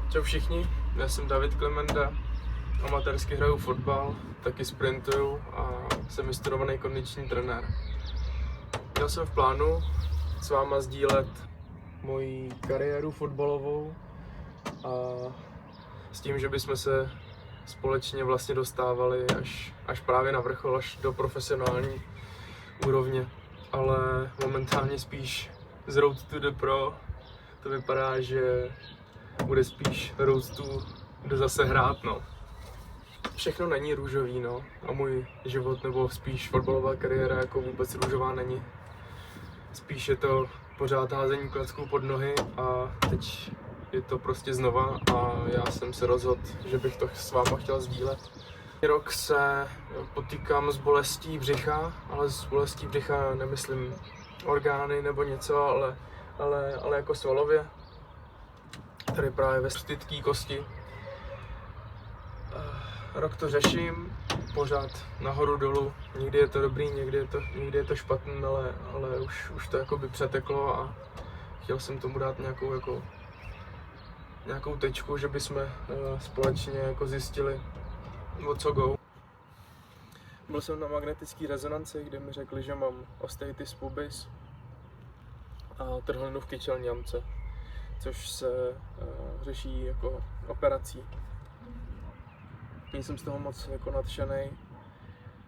Čau všichni, já jsem David Klemenda, amatérsky hraju fotbal, taky sprintuju a jsem vystudovaný kondiční trenér. Měl jsem v plánu s váma sdílet moji kariéru fotbalovou a s tím, že bychom se společně vlastně dostávali až právě na vrchol, až do profesionální úrovně. Ale momentálně spíš z Road to the Pro to vypadá, že bude spíš Road to jde zase hrát, no. Všechno není růžový, no. A můj život, nebo spíš fotbalová kariéra jako vůbec růžová není. Spíš je to pořád házení klacků pod nohy a teď je to prostě znova a já jsem se rozhodl, že bych to s váma chtěl sdílet. Rok se potýkám s bolestí břicha, ale s bolestí břicha nemyslím orgány nebo něco, ale jako svalově. Tady právě ve stytké kosti. Rok to řeším, pořád nahoru dolů, někdy je to dobrý, někdy je to špatný, ale už to jakoby přeteklo a chtěl jsem tomu dát nějakou tečku, že bychom společně jako zjistili, o co go. Byl jsem na magnetické rezonanci, kde mi řekli, že mám osteitis pubis a trhlinu v kyčelní jamce, což se řeší jako operací. Nejsem z toho moc jako nadšenej,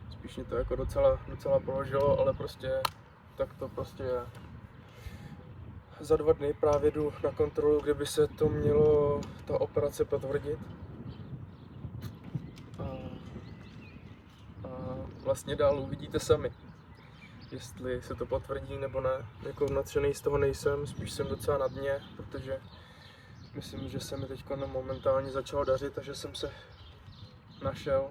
spíš mě to jako docela položilo, ale prostě tak to prostě je. Za 2 dny právě jdu na kontrolu, kde by se to mělo ta operace potvrdit. A vlastně dál uvidíte sami, jestli se to potvrdí nebo ne. Jako nadšený z toho nejsem, spíš jsem docela na dně, protože myslím, že se mi teď momentálně začalo dařit a že jsem se našel.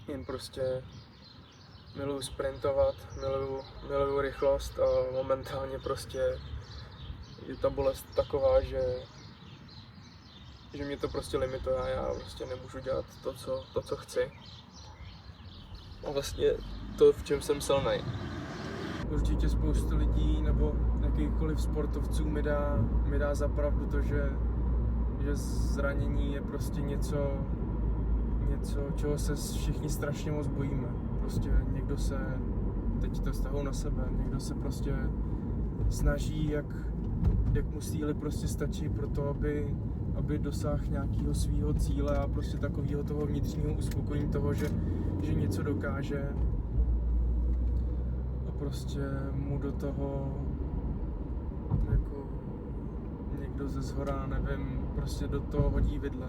Jen prostě miluju sprintovat, miluju rychlost a momentálně prostě je ta bolest taková, že mě to prostě limituje a já prostě nemůžu dělat to, co chci. A vlastně to, v čem jsem silnej. Určitě spoustu lidí nebo jakýchkoliv sportovců mi dá za pravdu to, že zranění je prostě něco, čeho se všichni strašně moc bojíme. Prostě někdo se, teď to vztahuji na sebe, někdo se prostě snaží, jak mu síly prostě stačí pro to, aby dosáhl nějakého svého cíle a prostě takového toho vnitřního uspokojení toho, že něco dokáže a prostě mu do toho jako někdo ze shora, nevím, prostě do toho hodí vidle.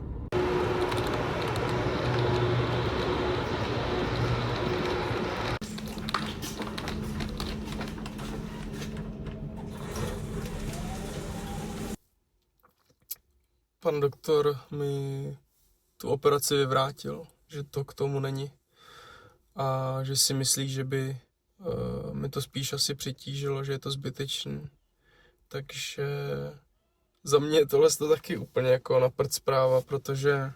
Pan doktor mi tu operaci vyvrátil, že to k tomu není a že si myslí, že by mi to spíš asi přitížilo, že je to zbytečný. Takže za mě je tohle to taky úplně jako na prd zpráva, protože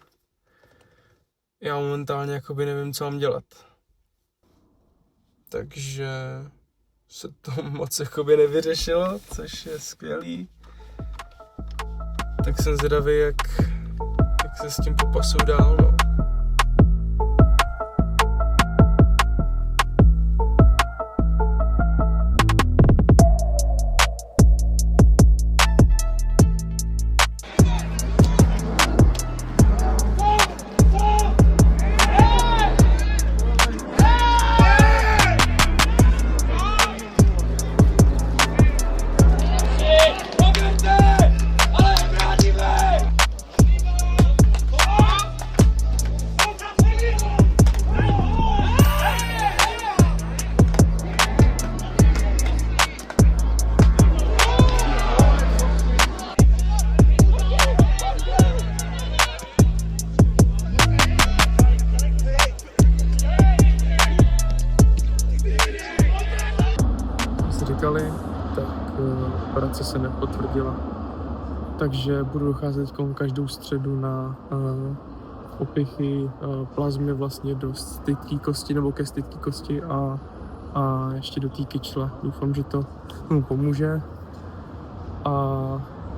já momentálně jakoby nevím, co mám dělat. Takže se to moc jakoby nevyřešilo, což je skvělý. Tak jsem zvědavý, jak se s tím popasuju dál, no. Tak operace se nepotvrdila. Takže budu docházet každou středu na opichy plazmy vlastně do stytké kosti nebo ke stytké kosti a ještě do té kyčle. Doufám, že to mu pomůže. A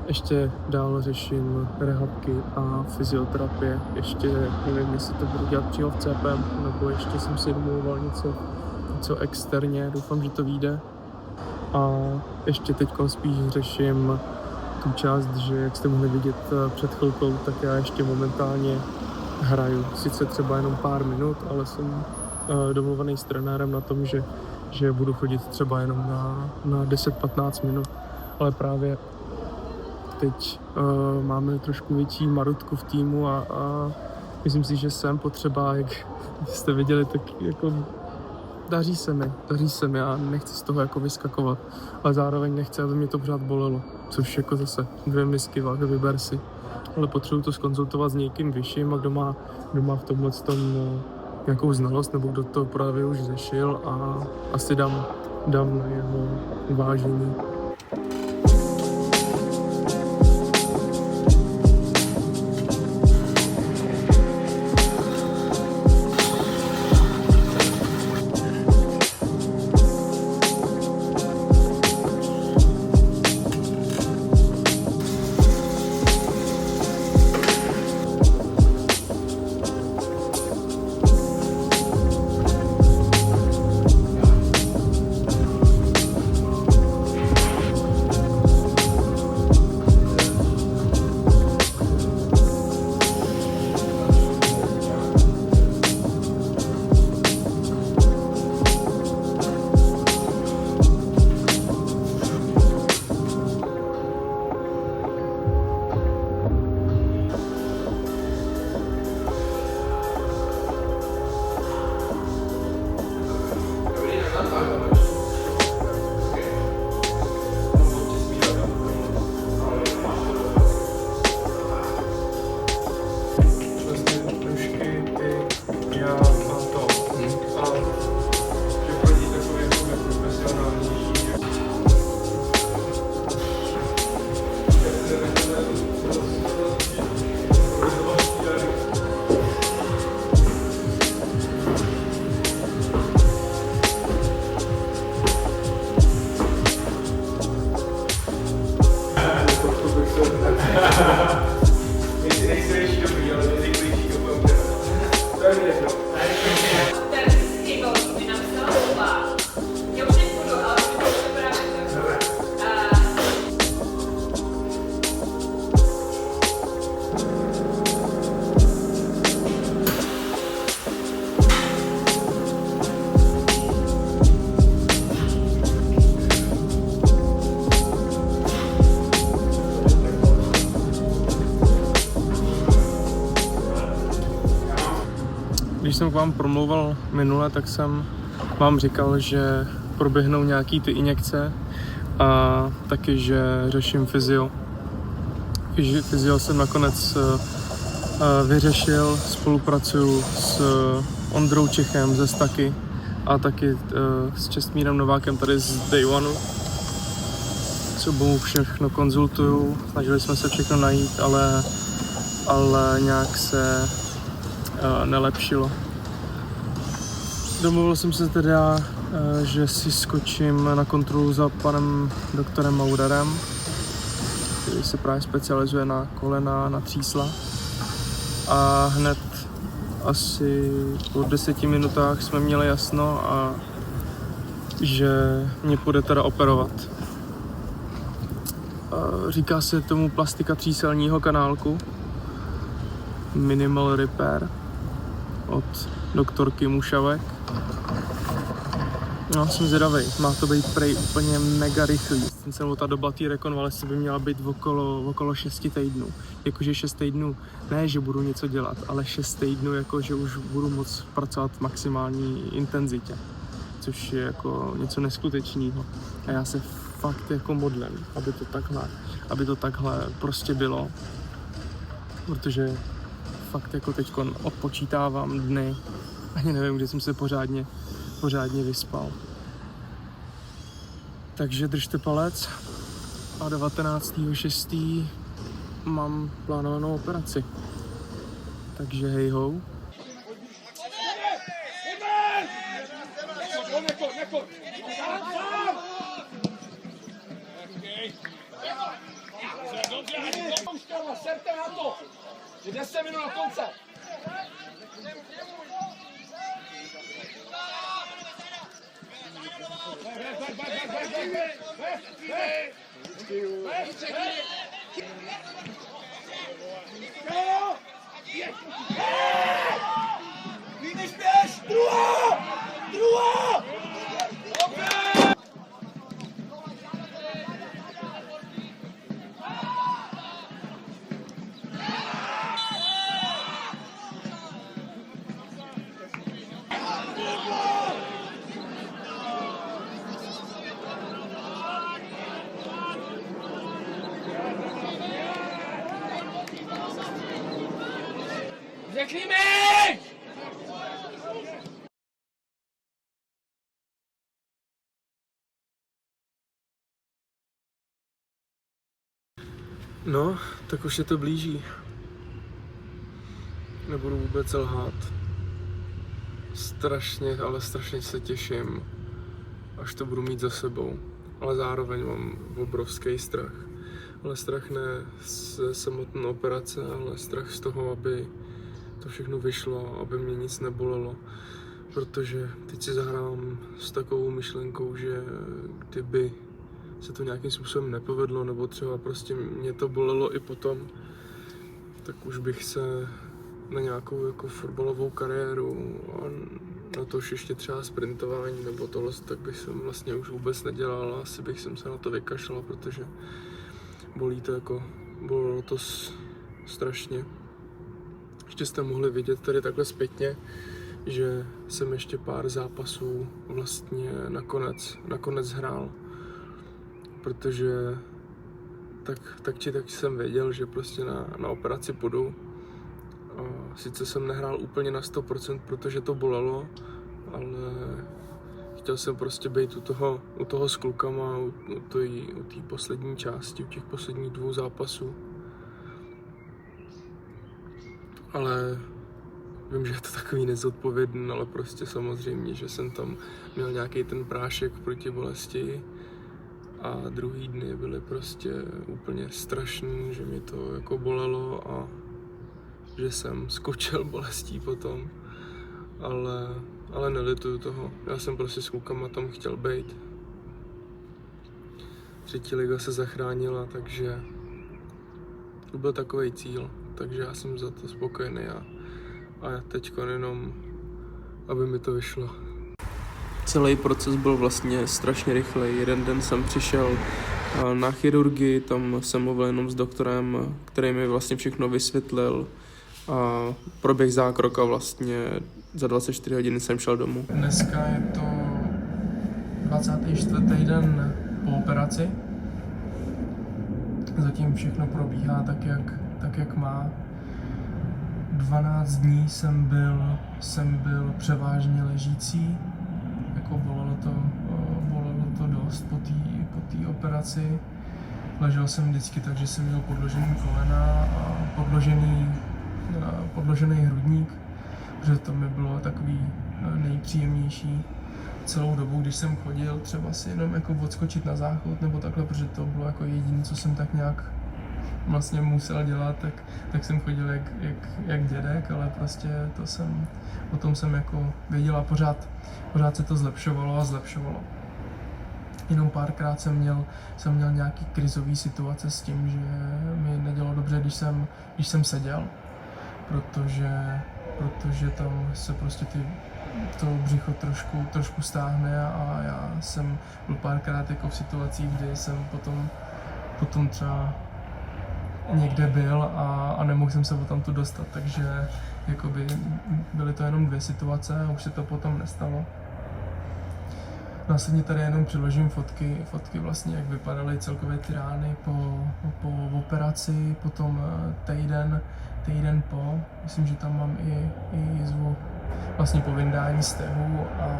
Ještě dál řeším rehabky a fyzioterapie. Ještě nevím, jestli to budu dělat přímo v CPM, nebo ještě jsem si domluval něco externě, doufám, že to vyjde. A ještě teď spíš řeším tu část, že jak jste mohli vidět před chvilkou, tak já ještě momentálně hraju. Sice třeba jenom pár minut, ale jsem domluvený s trenérem na tom, že budu chodit třeba jenom na 10-15 minut. Ale právě teď máme trošku větší marutku v týmu a myslím si, že jsem potřeba, jak jste viděli, tak jako daří se mi, já nechci z toho jako vyskakovat, ale zároveň nechci, aby mě to pořád bolelo, což jako zase 2 misky váhy, vyber si, ale potřebuji to zkonzultovat s někým vyšším a kdo má v tomhle tom nějakou znalost, nebo kdo to právě už řešil a asi dám na jeho uvážení. Když jsem k vám promlouval minule, tak jsem vám říkal, že proběhnou nějaký ty injekce a taky, že řeším fyzio. Fyzio jsem nakonec vyřešil, spolupracuju s Ondrou Čechem ze Staky a taky s Čestmírem Novákem tady z Day One. S obou všechno konzultuju, snažili jsme se všechno najít, ale nějak se nelepšilo. Domluvil jsem se teda, že si skočím na kontrolu za panem doktorem Maurerem, který se právě specializuje na kolena, na třísla. A hned asi po 10 minutách jsme měli jasno a že mě půjde teda operovat. Říká se tomu plastika tříselního kanálku, Minimal Repair od doktorky Mušavek. No, jsem zvědavej, má to být prej úplně mega rychlý. Ta doba té rekonvalesce by měla být okolo 6 týdnů. Jakože 6 týdnů, ne, že budu něco dělat, ale 6 týdnů, jakože už budu moct pracovat v maximální intenzitě. Což je jako něco neskutečného. A já se fakt jako modlím, aby to takhle prostě bylo. Protože fakt jako teďkon odpočítávám dny. Ani nevím, kdy jsem se pořádně vyspal. Takže držte palec a 19.6. mám plánovanou operaci. Takže hej ho. 10 minut do konce. Víš, běž! Druhá! Druhá! Řekni mi! No, tak už se to blíží. Nebudu vůbec lhát. Strašně, ale strašně se těším, až to budu mít za sebou. Ale zároveň mám obrovský strach. Ale strach ne ze samotné operace, ale strach z toho, aby to všechno vyšlo, aby mě nic nebolelo. Protože teď si zahrávám s takovou myšlenkou, že kdyby se to nějakým způsobem nepovedlo, nebo třeba prostě mě to bolelo i potom, tak už bych se na nějakou jako fotbalovou kariéru a na to ještě třeba sprintování nebo tohle, tak bych jsem vlastně už vůbec nedělal a asi bych jsem se na to vykašlal, protože bolí to jako, bolelo to strašně. Ještě jste mohli vidět tady takhle zpětně, že jsem ještě pár zápasů vlastně nakonec hrál, protože tak či tak jsem věděl, že prostě na operaci půjdu. Sice jsem nehrál úplně na 100%, protože to bolelo, ale chtěl jsem prostě být u toho s klukama, u té poslední části, u těch posledních 2 zápasů. Ale vím, že je to takový nezodpovědný, ale prostě samozřejmě, že jsem tam měl nějaký ten prášek proti bolesti a druhý dny byly prostě úplně strašný, že mi to jako bolelo a že jsem skočil bolestí potom, ale nelituju toho. Já jsem prostě s klukama tam chtěl být. 3. liga se zachránila, takže to byl takový cíl, takže já jsem za to spokojený a já teďko jenom, aby mi to vyšlo. Celý proces byl vlastně strašně rychlej. Jeden den jsem přišel na chirurgii, tam jsem mluvil jenom s doktorem, který mi vlastně všechno vysvětlil. A proběh zákrok a vlastně za 24 hodin jsem šel domů. Dneska je to 24. den po operaci. Zatím všechno probíhá tak, jak má. 12 dní jsem byl převážně ležící. Jako bolelo to dost po té operaci. Ležel jsem vždycky tak, že jsem měl podložený kolena a podložený hrudník, protože to mi bylo takový nejpříjemnější celou dobu, když jsem chodil, třeba si jenom jako odskočit na záchod nebo takhle, protože to bylo jako jediné, co jsem tak nějak vlastně musel dělat, tak jsem chodil jak dědek, ale prostě o tom jsem jako věděl a pořád se to zlepšovalo. Jenom párkrát jsem měl nějaký krizový situace s tím, že mi nedělo dobře, když jsem seděl, protože tam se prostě to břicho trošku stáhne a já jsem byl párkrát jako v situacích, kdy jsem potom třeba někde byl a nemohl jsem se o tamtu dostat, takže jakoby byly to jenom 2 situace a už se to potom nestalo. Následně tady jenom přiložím fotky vlastně, jak vypadaly celkově ty rány po operaci, potom týden po, myslím, že tam mám i jizvu vlastně po vyndání stehu a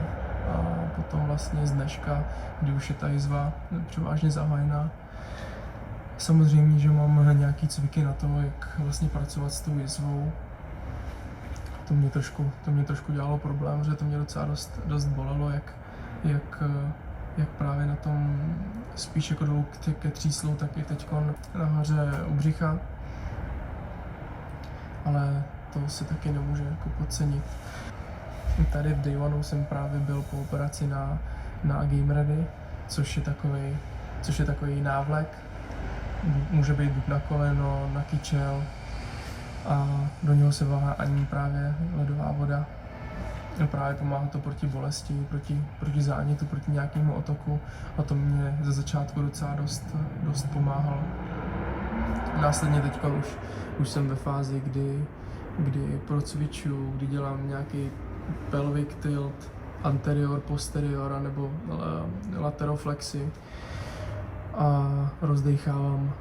potom vlastně z dneška, kdy už je ta jizva převážně zahojená. Samozřejmě, že mám nějaký cviky na to, jak vlastně pracovat s tou jizvou. To mě trošku dělalo problém, že to mě docela dost bolelo, jak právě na tom spíš jako dolů ke tříslu, tak i teďkon nahoře u břicha. ale to se taky nemůže jako podcenit. Tady v Day One jsem právě byl po operaci na Game Ready, což je takový návlek. Může být buď na koleno, na kyčel a do něho se vahá ani právě ledová voda. Právě pomáhá to proti bolesti, proti zánětu, proti nějakému otoku a to mě ze začátku docela dost pomáhalo. Následně teďka už jsem ve fázi, kdy procvičuju, kdy dělám nějaký pelvic tilt, anterior, posterior nebo lateroflexy a rozdechávám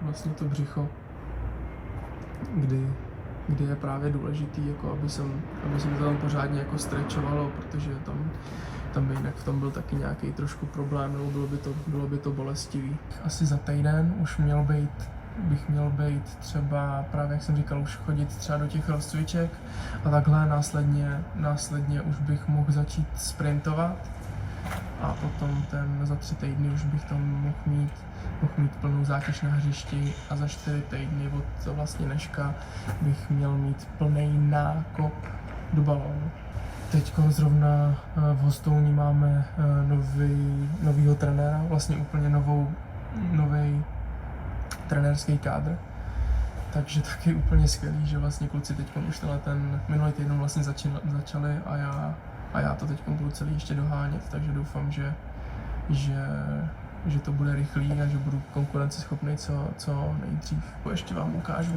vlastně to břicho, kdy je právě důležitý, jako aby se to tam pořádně jako stretchovalo, protože tam by jinak v tom byl taky nějaký trošku problém, nebo bylo by to bolestivý. Asi za týden už bych měl být třeba, právě jak jsem říkal, už chodit třeba do těch rozcviček a takhle následně už bych mohl začít sprintovat a potom za 3 týdny už bych tam mohl mít plnou zátěž na hřišti a za 4 týdny od vlastně dneška bych měl mít plný nákop do balónu. Teď zrovna v Hostouní máme novýho trenéra, vlastně úplně nový trenérský kádr. Takže taky úplně skvělý, že vlastně kluci teď už minulý týden vlastně začali a já to teď budu celý ještě dohánět, takže doufám, že to bude rychlý a že budu konkurenceschopný co nejdřív. Ještě vám ukážu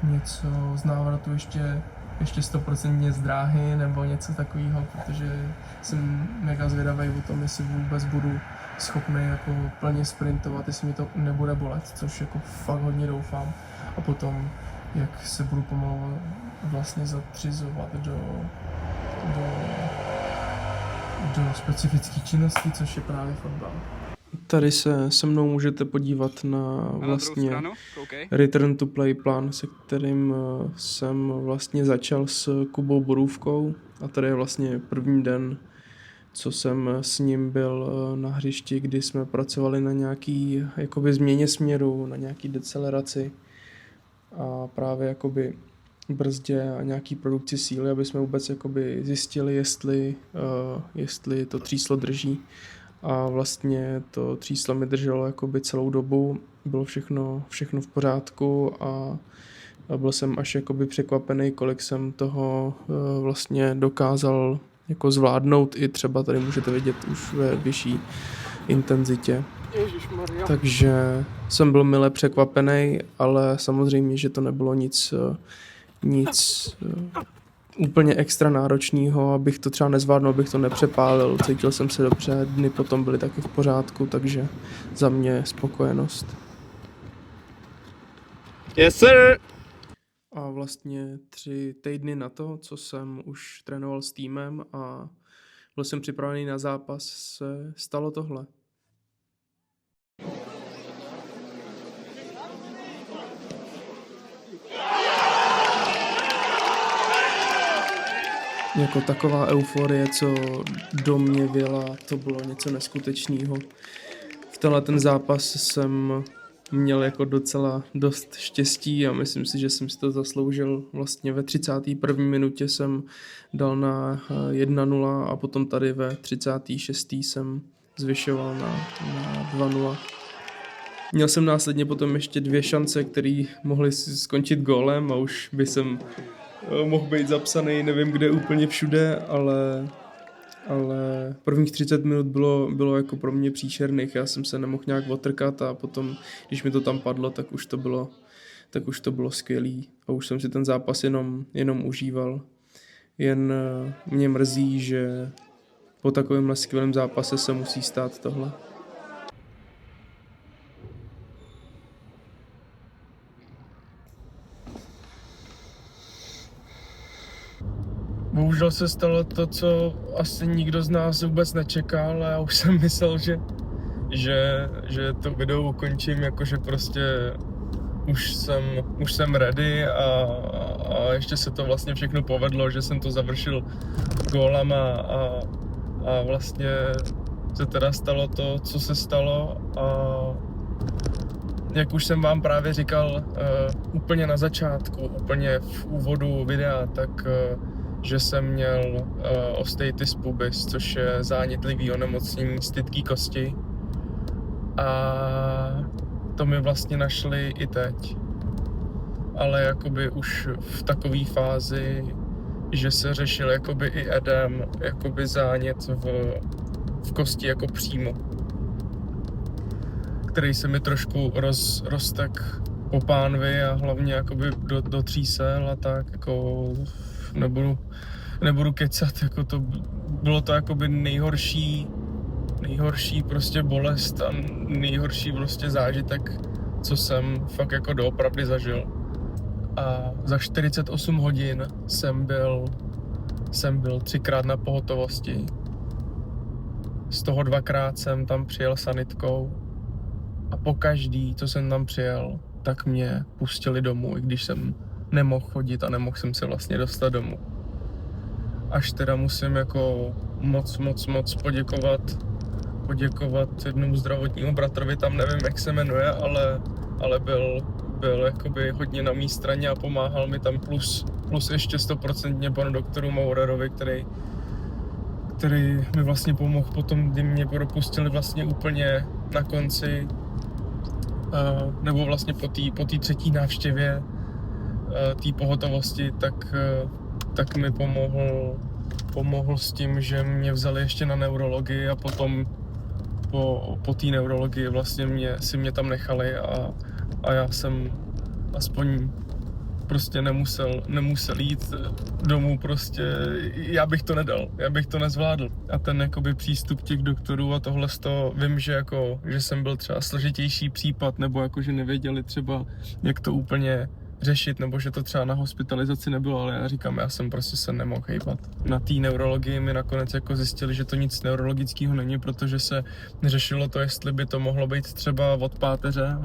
něco z návratu ještě 100% z dráhy nebo něco takového, protože jsem mega zvědavý o tom, jestli vůbec budu schopný jako plně sprintovat, jestli mi to nebude bolet, což jako fakt hodně doufám. A potom, jak se budu pomalu vlastně zatřizovat do specifické činnosti, což je právě fotbal. Tady se mnou můžete podívat na vlastně Return to Play plán, se kterým jsem vlastně začal s Kubou Borůvkou a tady je vlastně první den, co jsem s ním byl na hřišti, kdy jsme pracovali na nějaký jakoby změně směru, na nějaký deceleraci a právě jakoby brzdě a nějaký produkci síly, aby jsme vůbec jakoby zjistili, jestli to tříslo drží. A vlastně to tříslo mi drželo jakoby celou dobu, bylo všechno v pořádku a byl jsem až jakoby překvapený, kolik jsem toho vlastně dokázal jako zvládnout, i třeba tady můžete vidět už ve vyšší intenzitě. Ježišmarja. Takže jsem byl mile překvapený, ale samozřejmě, že to nebylo nic úplně extra náročného, abych to třeba nezvládnul, abych to nepřepálil, cítil jsem se dobře, dny potom byly taky v pořádku, takže za mě spokojenost. Yes, sir! A vlastně 3 týdny na to, co jsem už trénoval s týmem a byl jsem připravený na zápas, se stalo tohle. Jako taková euforie, co do mě věla, to bylo něco neskutečného. V ten zápas jsem měl jako docela dost štěstí a myslím si, že jsem si to zasloužil. Vlastně ve 31. minutě jsem dal na 1-0 a potom tady ve 36. jsem zvyšoval na 2-0. Měl jsem následně potom ještě 2 šance, které mohly skončit gólem a už by jsem mohl být zapsaný nevím kde úplně všude, ale prvních 30 minut bylo jako pro mě příšerných, já jsem se nemohl nějak otrkat a potom, když mi to tam padlo, tak už to bylo skvělý a už jsem si ten zápas jenom užíval. Jen mě mrzí, že po takovémhle skvělém zápase se musí stát tohle. Bohužel se stalo to, co asi nikdo z nás vůbec nečekal a já už jsem myslel, že to video ukončím, jakože prostě už jsem ready a ještě se to vlastně všechno povedlo, že jsem to završil gólama a vlastně se teda stalo to, co se stalo jak už jsem vám právě říkal úplně na začátku, úplně v úvodu videa, tak že jsem měl osteitis pubis, což je zánětlivý onemocnění stytké kosti. A to mi vlastně našli i teď. Ale jakoby už v takové fázi, že se řešil jakoby i edem, jakoby zánět v kosti jako přímo, který se mi trošku roztek po pánvi a hlavně jakoby do třísel a tak, jako nebudu kecat, jako to bylo to jakoby nejhorší prostě bolest a nejhorší prostě zážitek, co jsem fakt jako doopravdy zažil. A za 48 hodin jsem byl 3krát na pohotovosti. Z toho 2krát jsem tam přijel sanitkou a pokaždý, co jsem tam přijel, tak mě pustili domů, i když jsem nemohl chodit a nemohl jsem se vlastně dostat domů. Až teda musím jako moc poděkovat jednomu zdravotnímu bratrovi, tam nevím, jak se jmenuje, ale byl jakoby hodně na mý straně a pomáhal mi tam plus ještě 100% panu doktoru Maurerovi, který mi vlastně pomohl potom, kdy mě propustili vlastně úplně na konci, nebo vlastně po té třetí návštěvě té pohotovosti, tak mi pomohl s tím, že mě vzali ještě na neurologii a potom po té neurologii vlastně si mě tam nechali a já jsem aspoň prostě nemusel jít domů, prostě já bych to nedal, já bych to nezvládl. A ten jakoby přístup těch doktorů a tohle vím, že jsem byl třeba složitější případ, nebo jako že nevěděli třeba, jak to úplně řešit, nebo že to třeba na hospitalizaci nebylo, ale já říkám, já jsem prostě se nemohl hejbat. Na té neurologii mi nakonec jako zjistili, že to nic neurologického není, protože se řešilo to, jestli by to mohlo být třeba od páteře,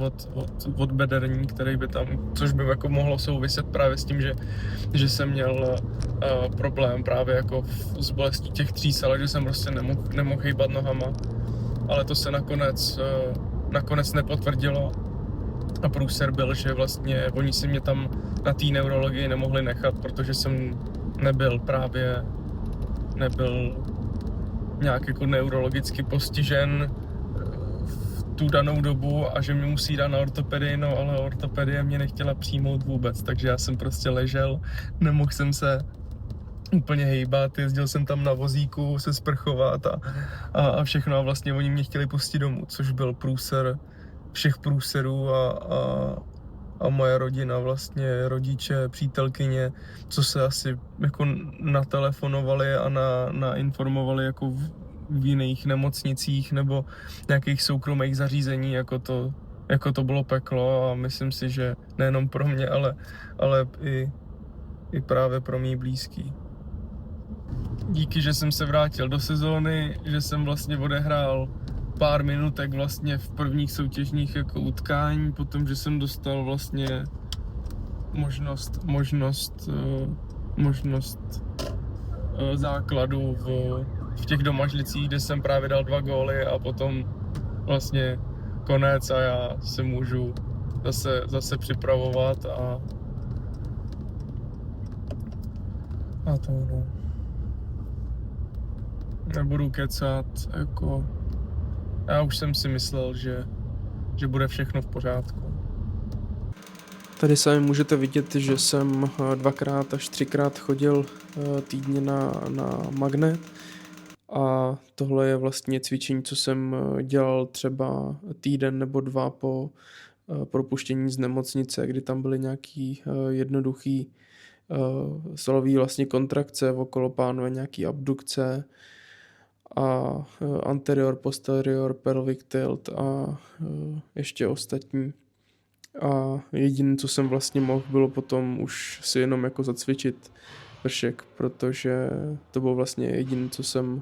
od bederní, který by tam, což by jako mohlo souviset právě s tím, že jsem měl problém právě jako s bolestí těch třísel, že jsem prostě nemohl hejbat nohama, ale to se nakonec nepotvrdilo. A průser byl, že vlastně oni si mě tam na té neurologii nemohli nechat, protože jsem nebyl nějak jako neurologicky postižen v tu danou dobu a že mě musí dát na ortopedii, no ale ortopedie mě nechtěla přijmout vůbec, takže já jsem prostě ležel, nemohl jsem se úplně hejbat, jezdil jsem tam na vozíku se sprchovat a všechno a vlastně oni mě chtěli pustit domů, což byl průser všech průserů a moje rodina, vlastně rodiče, přítelkyně, co se asi jako natelefonovali a nainformovali jako v jiných nemocnicích nebo nějakých soukromých zařízení, jako to bylo peklo a myslím si, že nejenom pro mě, ale i právě pro mý blízký. Díky, že jsem se vrátil do sezóny, že jsem vlastně odehrál pár minutek vlastně v prvních soutěžních jako utkání, potom, že jsem dostal vlastně možnost základu v těch domažlicích, kde jsem právě dal 2 góly a potom vlastně konec a já se můžu zase připravovat a to no. Nebudu kecat, jako já už jsem si myslel, že bude všechno v pořádku. Tady sami můžete vidět, že jsem 2krát až 3krát chodil týdně na magnet a tohle je vlastně cvičení, co jsem dělal třeba týden nebo 2 po propuštění z nemocnice, kdy tam byly nějaký jednoduchý svalový vlastně kontrakce okolo pánve, nějaký abdukce a anterior, posterior, pelvic tilt a ještě ostatní. A jediné, co jsem vlastně mohl, bylo potom už si jenom jako zacvičit vršek, protože to bylo vlastně jediné, co jsem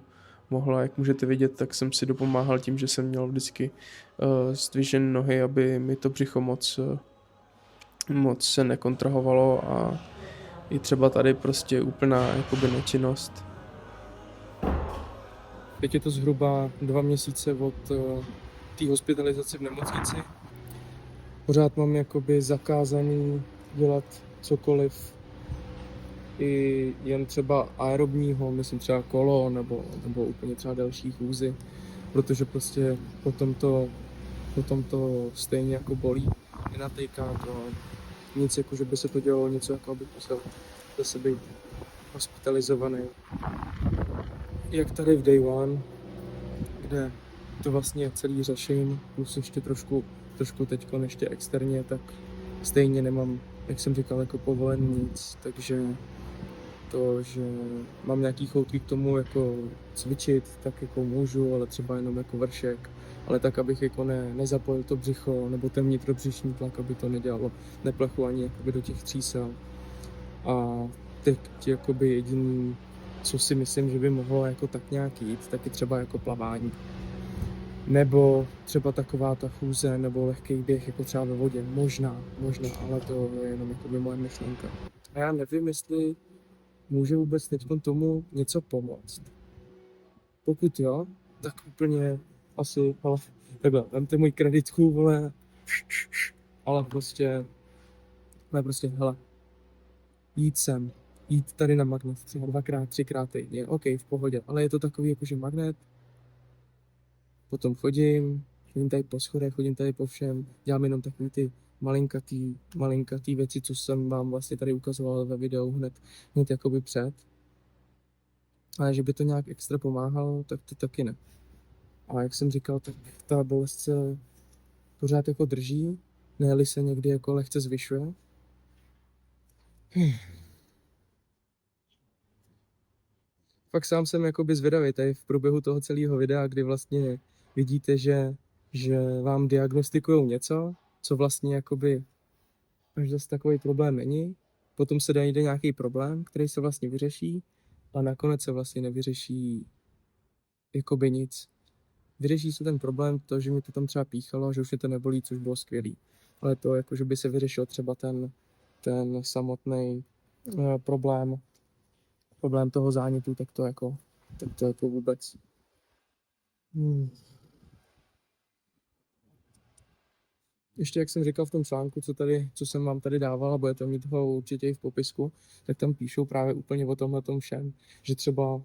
mohl. A jak můžete vidět, tak jsem si dopomáhal tím, že jsem měl vždycky zdvižené nohy, aby mi to břicho moc se nekontrahovalo a i třeba tady prostě úplná jakoby nečinnost. Teď je to zhruba 2 měsíce od té hospitalizace v nemocnici pořád mám jakoby zakázaný dělat cokoliv, i jen třeba aerobního, myslím třeba kolo, nebo úplně třeba delší chůzi, protože prostě potom to stejně jako bolí, nenatejká to, nic jako, že by se to dělalo něco, jako abych musel zase být hospitalizovaný. Jak tady v Day One, kde to vlastně celý řeším, plus ještě trošku teďko ještě externě, tak stejně nemám, jak jsem říkal, jako povolen nic, takže to, že mám nějaký choutky k tomu jako cvičit, tak jako můžu, ale třeba jenom jako vršek, ale tak, abych jako nezapojil to břicho, nebo ten vnitrobřišní tlak, aby to nedělalo, neplechu ani jakoby do těch třísel. A teď jakoby jediný, co si myslím, že by mohlo jako tak nějak jít, tak je třeba jako plavání. Nebo třeba taková ta chůze, nebo lehký běh, jako třeba ve vodě. Možná, ale to je jenom jakoby moje myšlenka. A já nevím, jestli může vůbec teď tomu něco pomoct. Pokud jo, tak úplně asi, ale takhle, vemte můj kreditku, vole, ale prostě, hele, jít sem, jít tady na magnet třeba 2x, 3x týdně, OK, v pohodě, ale je to takový jakože magnet, potom chodím tady po schodech, chodím tady po všem, dělám jenom takový ty malinkatý věci, co jsem vám vlastně tady ukazoval ve videu hned jakoby před. Ale že by to nějak extra pomáhalo, tak to taky ne. A jak jsem říkal, tak ta bolest se pořád jako drží, ne-li se někdy jako lehce zvyšuje. Fakt sám jsem jakoby zvědavý tady v průběhu toho celého videa, kdy vlastně vidíte, že vám diagnostikujou něco, co vlastně jakoby až zase takový problém není. Potom se najde nějaký problém, který se vlastně vyřeší, a nakonec se vlastně nevyřeší jakoby nic. Vyřeší se ten problém, to, že mi to tam třeba píchalo, že už mě to nebolí, což bylo skvělý. Ale to, jako, že by se vyřešil třeba ten samotný problém toho zánětu, tak to jako vůbec. Ještě jak jsem říkal v tom článku, co jsem vám tady dával, a budete mít toho určitě i v popisku, tak tam píšou právě úplně o tomhletom všem, že třeba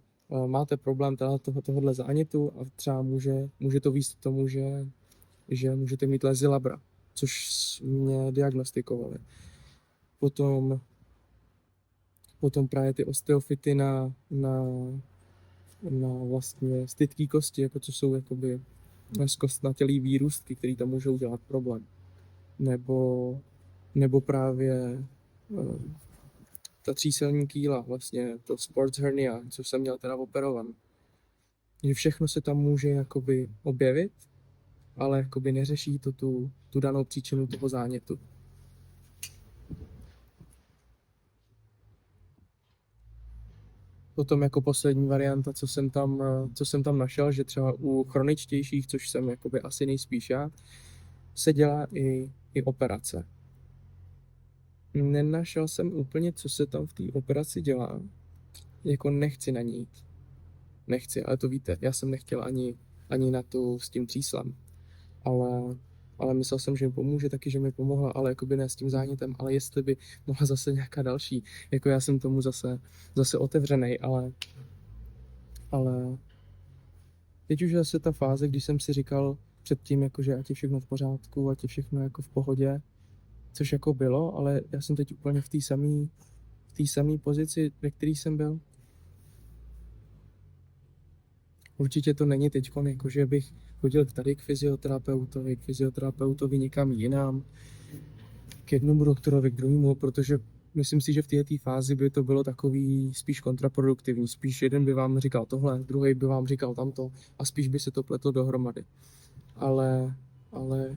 máte problém tohohle zánětu a třeba může to vést k tomu, že můžete mít lézy labra, což mě diagnostikovali. Potom právě ty osteofity na vlastně stytký kosti, jako co jsou jakoby zkostnatělý výrůstky, které tam můžou dělat problém. Nebo právě ta tříselní kýla, vlastně to sports hernia, co jsem měl teda operovan. Že všechno se tam může jakoby objevit, ale jakoby neřeší to tu danou příčinu toho zánětu. Potom jako poslední varianta, co jsem tam našel, že třeba u chroničtějších, což jsem jakoby asi nejspíš já, se dělá i operace. Nenašel jsem úplně, co se tam v té operaci dělá. Jako nechci na ní jít. Nechci, ale to víte, já jsem nechtěl ani na tu s tím tříslem. Ale myslel jsem, že mi pomůže, taky, že mi pomohla, ale jakoby ne s tím zánětem, ale jestli by mohla zase nějaká další. Jako já jsem tomu zase otevřenej, ale teď už zase ta fáze, když jsem si říkal předtím, jako, že ať je všechno v pořádku, ať je všechno jako v pohodě, což jako bylo, ale já jsem teď úplně v té samé pozici, ve které jsem byl. Určitě to není teď, jako, že bych chodil tady k fyzioterapeutovi někam jinam, k jednomu doktorovi, k druhému, protože myslím si, že v této fázi by to bylo takový spíš kontraproduktivní. Spíš jeden by vám říkal tohle, druhý by vám říkal tamto a spíš by se to pletlo dohromady. Ale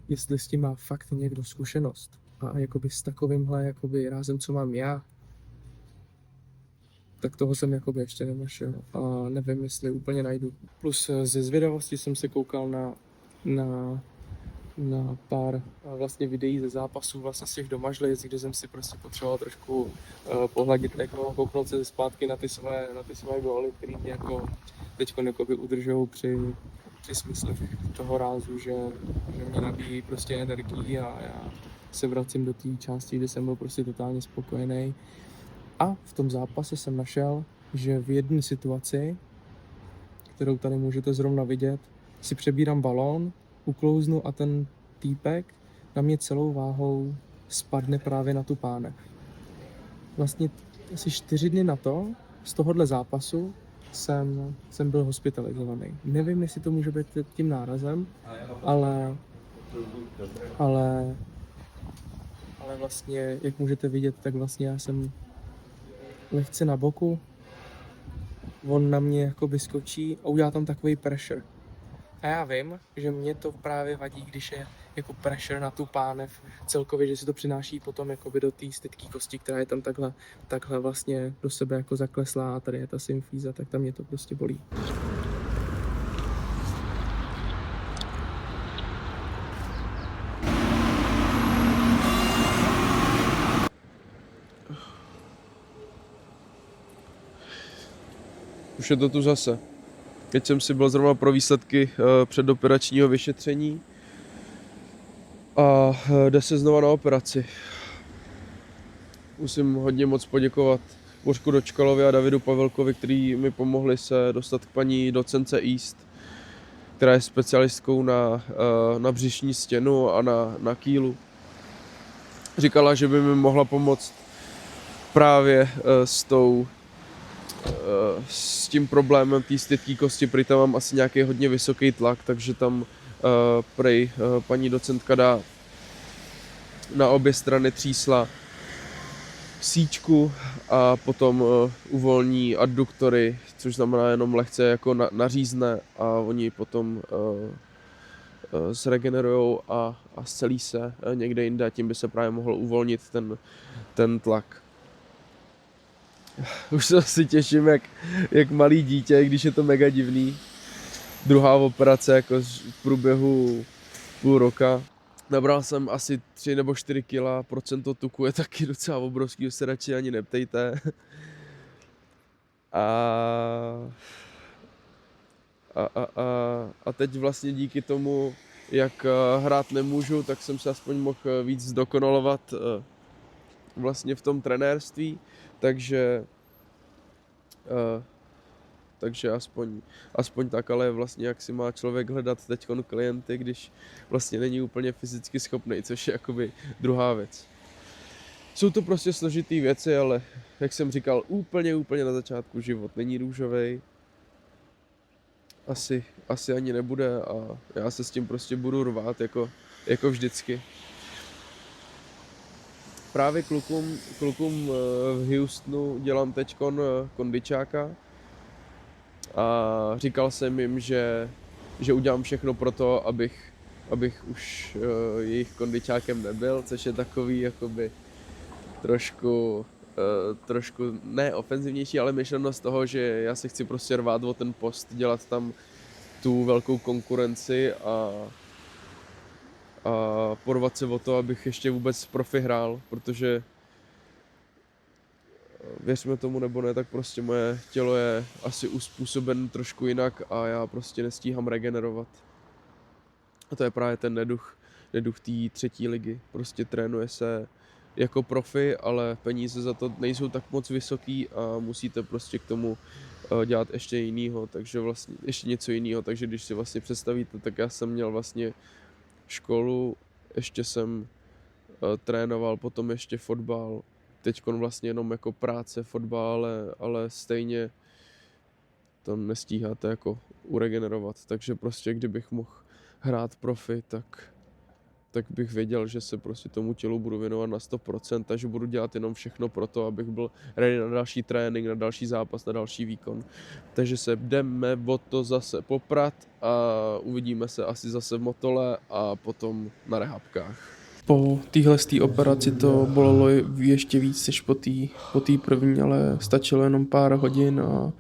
jestli s tím má fakt někdo zkušenost a jakoby s takovýmhle jakoby rázem, co mám já, tak toho jsem jakoby ještě nenašel a nevím, jestli úplně najdu. Plus ze zvědavosti jsem se koukal na pár vlastně videí ze zápasů vlastně z těch domažlic, kde jsem si prostě potřeboval trošku pohladit jako kouknout se zpátky na ty své góly, které mě jako teďko udržou při smyslech toho rázu, že mě nabíjí prostě energii a já se vracím do té části, kde jsem byl prostě totálně spokojený. A v tom zápase jsem našel, že v jedné situaci, kterou tady můžete zrovna vidět, si přebírám balón, uklouznu a ten týpek na mě celou váhou spadne právě na tu pánev. Vlastně asi 4 dny na to, z tohohle zápasu, jsem byl hospitalizovaný. Nevím, jestli to může být tím nárazem, ale vlastně, jak můžete vidět, tak vlastně já jsem lehce na boku, on na mě jako vyskočí a udělá tam takový pressure. A já vím, že mě to právě vadí, když je jako pressure na tu pánev celkově, že si to přináší potom jakoby do té stytké kosti, která je tam takhle vlastně do sebe jako zakleslá a tady je ta symfíza, tak tam mě to prostě bolí. Už je to tu zase. Teď jsem si byl zrovna pro výsledky předoperačního vyšetření a jde se znova na operaci. Musím hodně moc poděkovat Božku Dočkalovi a Davidu Pavelkovi, kteří mi pomohli se dostat k paní docence East, která je specialistkou na břišní stěnu a na kýlu. Říkala, že by mi mohla pomoct právě s tím problémem té stytké kosti, protože tam mám asi nějaký hodně vysoký tlak, takže tam paní docentka dá na obě strany třísla síčku a potom uvolní adduktory, což znamená jenom lehce jako nařízne a oni potom zregenerujou a scelí se někde jinde a tím by se právě mohl uvolnit ten tlak. Už se asi těším jak malý dítě, když je to mega divný. Druhá operace jako v průběhu půl roka. Nabral jsem asi 3 nebo 4 kg, procento tuku je taky docela obrovský, už se radši ani neptejte. A teď vlastně díky tomu, jak hrát nemůžu, tak jsem se aspoň mohl víc zdokonalovat vlastně v tom trenérství, takže aspoň tak, ale vlastně jak si má člověk hledat teďkon klienty, když vlastně není úplně fyzicky schopný, což je jakoby druhá věc. Jsou to prostě složitý věci, ale jak jsem říkal, úplně na začátku život není růžovej. Asi ani nebude a já se s tím prostě budu rvát jako vždycky. Právě klukům v Houstonu dělám teďkon kondičáka a říkal jsem jim, že udělám všechno pro to, abych už jejich kondičákem nebyl, což je takový jakoby trošku ne ofenzivnější, ale myšleno z toho, že já se chci prostě rvát o ten post, dělat tam tu velkou konkurenci a porvat se o to, abych ještě vůbec profi hrál, protože věřme tomu nebo ne, tak prostě moje tělo je asi uspůsoben trošku jinak a já prostě nestíhám regenerovat. A to je právě ten neduch té 3. ligy. Prostě trénuje se jako profi, ale peníze za to nejsou tak moc vysoký a musíte prostě k tomu dělat ještě jinýho, takže vlastně ještě něco jiného, takže když si vlastně představíte, tak já jsem měl vlastně školu, ještě jsem trénoval, potom ještě fotbal, teďkon vlastně jenom jako práce, fotbal, ale stejně to nestíháte jako uregenerovat, takže prostě kdybych mohl hrát profi, tak bych věděl, že se prostě tomu tělu budu věnovat na 100% a že budu dělat jenom všechno pro to, abych byl ready na další trénink, na další zápas, na další výkon. Takže se jdeme o to zase poprat a uvidíme se asi zase v Motole a potom na rehabkách. Po téhle operaci to bolelo ještě víc než po té první, ale stačilo jenom pár hodin a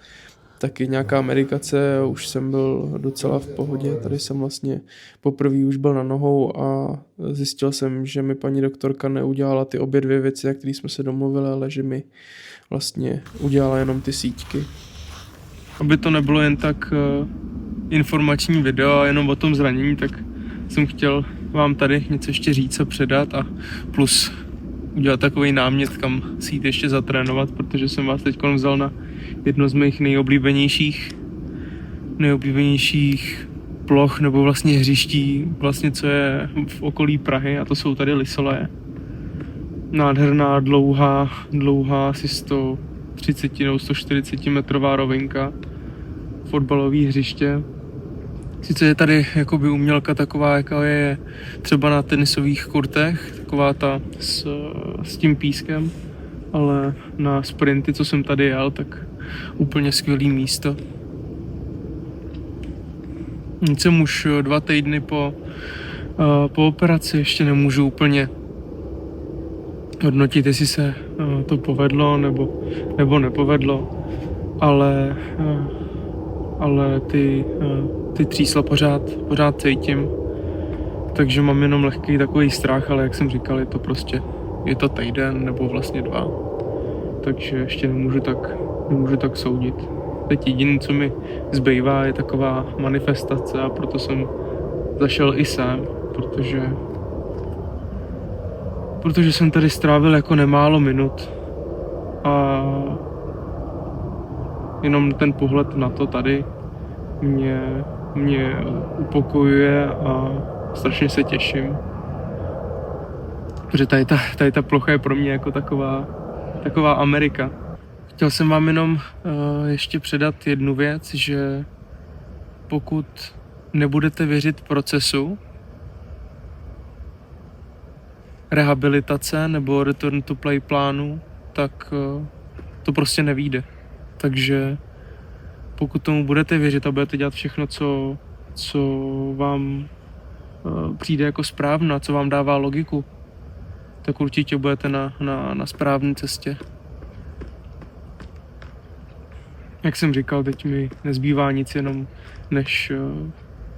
taky nějaká medikace a už jsem byl docela v pohodě. Tady jsem vlastně poprvé už byl na nohou a zjistil jsem, že mi paní doktorka neudělala ty obě 2 věci, na které jsme se domluvili, ale že mi vlastně udělala jenom ty síťky. Aby to nebylo jen tak informační video jenom o tom zranění, tak jsem chtěl vám tady něco ještě říct a předat a plus udělat takový námět, kam si jít ještě zatrénovat, protože jsem vás teď vzal na jedno z mých nejoblíbenějších ploch nebo vlastně hřiští, vlastně co je v okolí Prahy, a to jsou tady Lysolaje. Nádherná, dlouhá asi 130 nebo 140 metrová rovinka, fotbalové hřiště. Sice je tady jakoby umělka taková, jaká je třeba na tenisových kurtech, taková ta s tím pískem, ale na sprinty, co jsem tady jel, tak úplně skvělý místo. Nic jsem už 2 týdny po operaci, ještě nemůžu úplně hodnotit, jestli se to povedlo nebo nepovedlo, ale ty třísla pořád cítím, takže mám jenom lehký takový strach, ale jak jsem říkal, je to týden nebo vlastně 2, takže ještě nemůžu tak soudit. Teď jediné, co mi zbývá, je taková manifestace, a proto jsem zašel i sem, protože jsem tady strávil jako nemálo minut a jenom ten pohled na to tady mě upokojuje a strašně se těším. Protože tady ta plocha je pro mě jako taková Amerika. Chtěl jsem vám jenom ještě předat jednu věc, že pokud nebudete věřit procesu rehabilitace nebo return to play plánu, tak to prostě nevyjde. Takže pokud tomu budete věřit a budete dělat všechno, co vám přijde jako správné, co vám dává logiku, tak určitě budete na správné cestě. Jak jsem říkal, teď mi nezbývá nic jenom než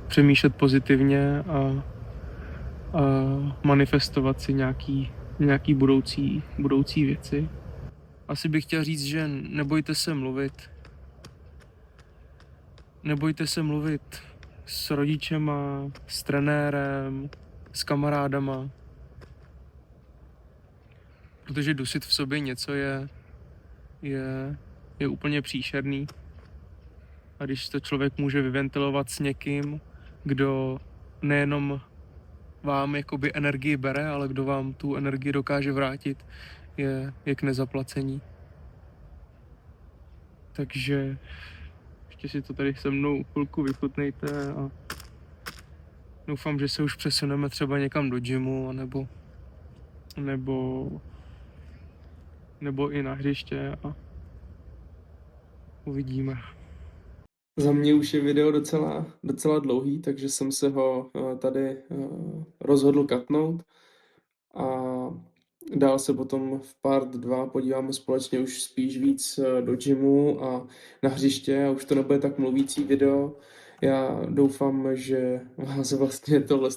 přemýšlet pozitivně a manifestovat si nějaký budoucí věci. Asi bych chtěl říct, že nebojte se mluvit. Nebojte se mluvit s rodičema, s trenérem, s kamarádama. Protože dusit v sobě něco je úplně příšerný. A když to člověk může vyventilovat s někým, kdo nejenom vám jakoby energii bere, ale kdo vám tu energii dokáže vrátit, je k nezaplacení. Takže ještě si to tady se mnou chvilku vychutnejte a doufám, že se už přesuneme třeba někam do gymu, nebo i na hřiště a uvidíme. Za mě už je video docela dlouhý, takže jsem se ho tady rozhodl katnout a dál se potom v part 2 podíváme společně už spíš víc do gymu a na hřiště a už to nebude tak mluvící video. Já doufám, že vás vlastně tohle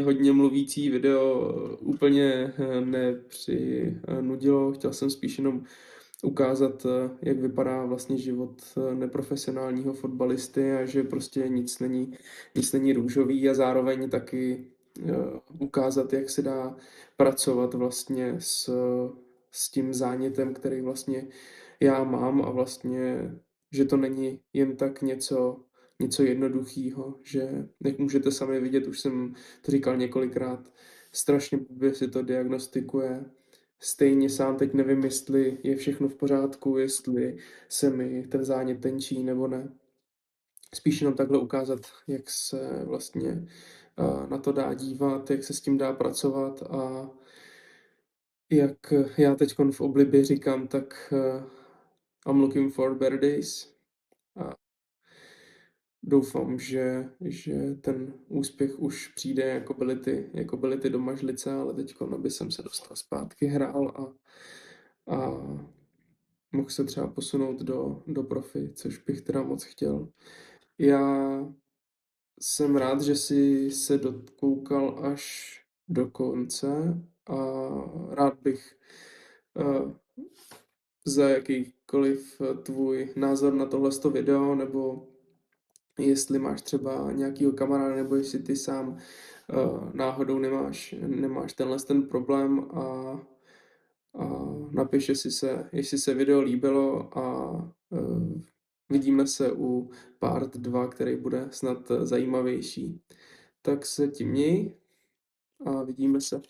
hodně mluvící video úplně nepřinudilo. Chtěl jsem spíš jenom ukázat, jak vypadá vlastně život neprofesionálního fotbalisty a že prostě nic není růžový, a zároveň taky ukázat, jak se dá pracovat vlastně s tím zánětem, který vlastně já mám, a vlastně, že to není jen tak něco jednoduchého, že jak můžete sami vidět, už jsem to říkal několikrát, strašně blbě si to diagnostikuje. Stejně sám teď nevím, jestli je všechno v pořádku, jestli se mi ten zánět tenčí nebo ne. Spíš jenom takhle ukázat, jak se vlastně na to dá dívat, jak se s tím dá pracovat, a jak já teď v oblibě říkám, tak I'm looking for better days. A doufám, že ten úspěch už přijde, jako byly ty domažlice, ale teď aby jsem se dostal zpátky, hrál a mohl se třeba posunout do profi, což bych teda moc chtěl. Já jsem rád, že jsi se dokoukal až do konce a rád bych za jakýkoliv tvůj názor na tohle video nebo jestli máš třeba nějakýho kamaráda, nebo jestli ty sám náhodou nemáš ten problém a napiš, jestli se video líbilo a vidíme se u part 2, který bude snad zajímavější. Tak se ti měj a vidíme se.